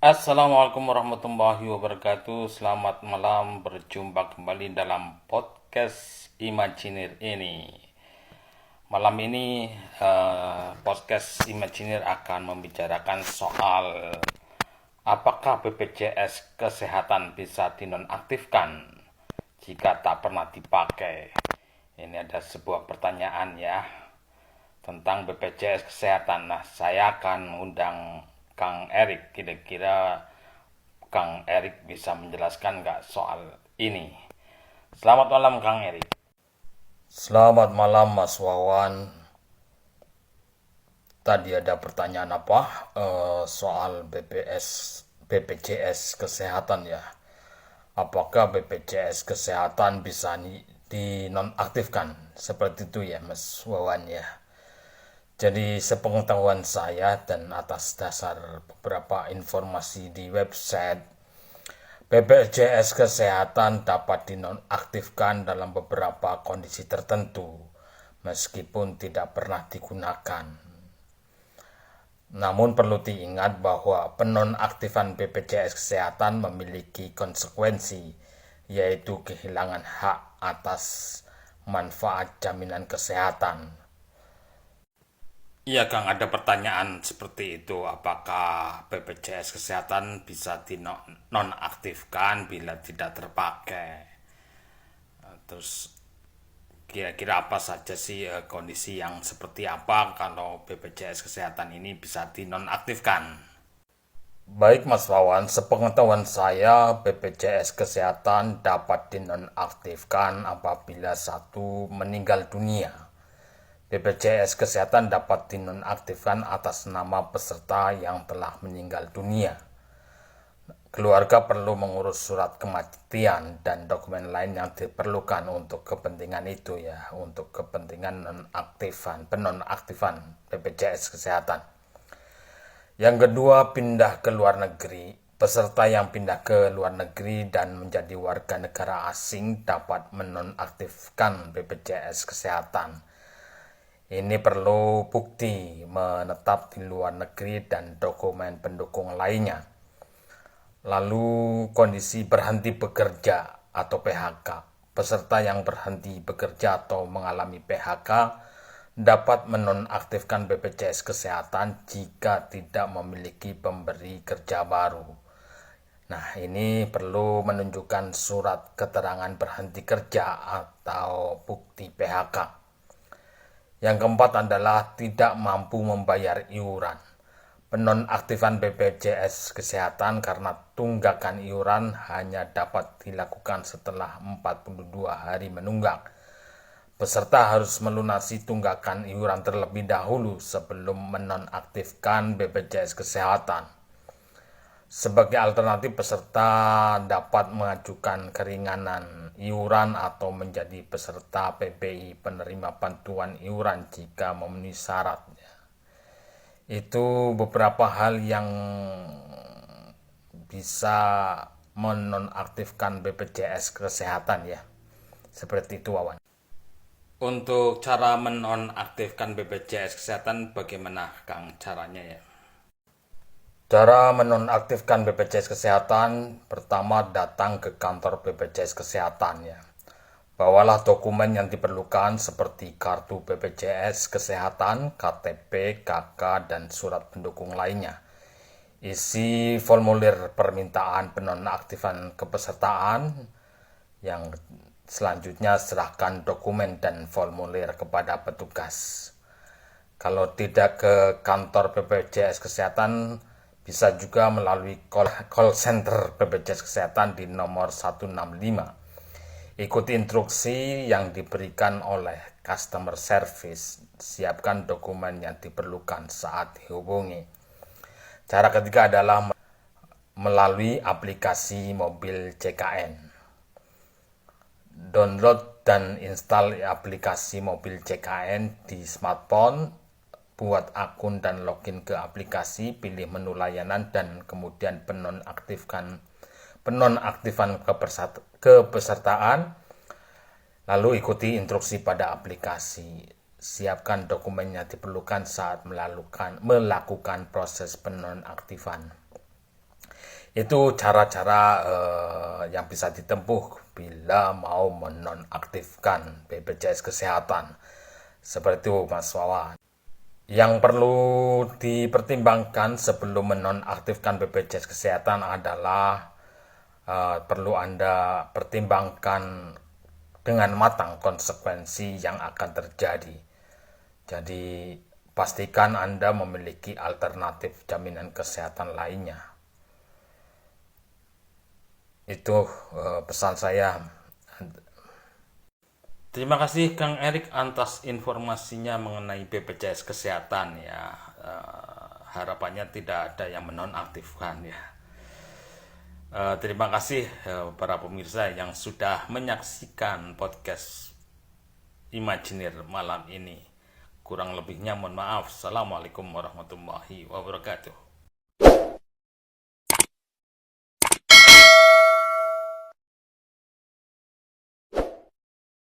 Assalamualaikum warahmatullahi wabarakatuh. Selamat malam, berjumpa kembali dalam podcast Imajinir ini. Malam ini podcast Imajinir akan membicarakan soal apakah BPJS Kesehatan bisa dinonaktifkan jika tak pernah dipakai. Ini ada sebuah pertanyaan ya tentang BPJS Kesehatan. Nah, saya akan mengundang Kang Erik. Kira-kira Kang Erik bisa menjelaskan nggak soal ini? Selamat malam Kang Erik. Selamat malam Mas Wawan. Tadi ada pertanyaan apa? Soal BPJS Kesehatan ya. Apakah BPJS Kesehatan bisa dinonaktifkan? Seperti itu ya Mas Wawan ya. Jadi sepengetahuan saya dan atas dasar beberapa informasi di website, BPJS Kesehatan dapat dinonaktifkan dalam beberapa kondisi tertentu, meskipun tidak pernah digunakan. Namun perlu diingat bahwa penonaktifan BPJS Kesehatan memiliki konsekuensi, yaitu kehilangan hak atas manfaat jaminan kesehatan. Iya Kang, ada pertanyaan seperti itu. Apakah BPJS Kesehatan bisa dinonaktifkan bila tidak terpakai? Terus kira-kira apa saja sih kondisi yang seperti apa kalau BPJS Kesehatan ini bisa dinonaktifkan? Baik Mas Wawan, sepengetahuan saya BPJS Kesehatan dapat dinonaktifkan apabila satu meninggal dunia. BPJS Kesehatan dapat dinonaktifkan atas nama peserta yang telah meninggal dunia. Keluarga perlu mengurus surat kematian dan dokumen lain yang diperlukan untuk kepentingan itu ya, untuk kepentingan penonaktifan BPJS Kesehatan. Yang kedua, pindah ke luar negeri. Peserta yang pindah ke luar negeri dan menjadi warga negara asing dapat menonaktifkan BPJS Kesehatan. Ini perlu bukti menetap di luar negeri dan dokumen pendukung lainnya. Lalu kondisi berhenti bekerja atau PHK. Peserta yang berhenti bekerja atau mengalami PHK dapat menonaktifkan BPJS Kesehatan jika tidak memiliki pemberi kerja baru. Nah, ini perlu menunjukkan surat keterangan berhenti kerja atau bukti PHK. Yang keempat adalah tidak mampu membayar iuran. Penonaktifan BPJS Kesehatan karena tunggakan iuran hanya dapat dilakukan setelah 42 hari menunggak. Peserta harus melunasi tunggakan iuran terlebih dahulu sebelum menonaktifkan BPJS Kesehatan. Sebagai alternatif, peserta dapat mengajukan keringanan iuran atau menjadi peserta PBI penerima bantuan iuran jika memenuhi syarat. Itu beberapa hal yang bisa menonaktifkan BPJS Kesehatan ya. Seperti itu Wawan. Untuk cara menonaktifkan BPJS Kesehatan bagaimana Kang caranya ya? Cara menonaktifkan BPJS Kesehatan, pertama datang ke kantor BPJS Kesehatan ya. Bawalah dokumen yang diperlukan seperti kartu BPJS Kesehatan, KTP, KK, dan surat pendukung lainnya. Isi formulir permintaan penonaktifan kepesertaan. Yang selanjutnya serahkan dokumen dan formulir kepada petugas. Kalau tidak ke kantor BPJS Kesehatan, bisa juga melalui call center BPJS Kesehatan di nomor 165. Ikuti instruksi yang diberikan oleh customer service. Siapkan dokumen yang diperlukan saat dihubungi. Cara ketiga adalah melalui aplikasi mobil CKN. Download dan install aplikasi mobil CKN di smartphone. Buat akun dan login ke aplikasi, pilih menu layanan dan kemudian penonaktifan kepesertaan. Lalu ikuti instruksi pada aplikasi. Siapkan dokumen yang diperlukan saat melakukan proses penonaktifan. Itu cara-cara yang bisa ditempuh bila mau menonaktifkan BPJS Kesehatan. Seperti itu Mas Wawan. Yang perlu dipertimbangkan sebelum menonaktifkan BPJS Kesehatan adalah perlu Anda pertimbangkan dengan matang konsekuensi yang akan terjadi. Jadi pastikan Anda memiliki alternatif jaminan kesehatan lainnya. Itu pesan saya. Terima kasih Kang Erik atas informasinya mengenai BPJS Kesehatan ya. Harapannya tidak ada yang menonaktifkan ya. Terima kasih para pemirsa yang sudah menyaksikan podcast Imajinir malam ini. Kurang lebihnya mohon maaf. Assalamualaikum warahmatullahi wabarakatuh.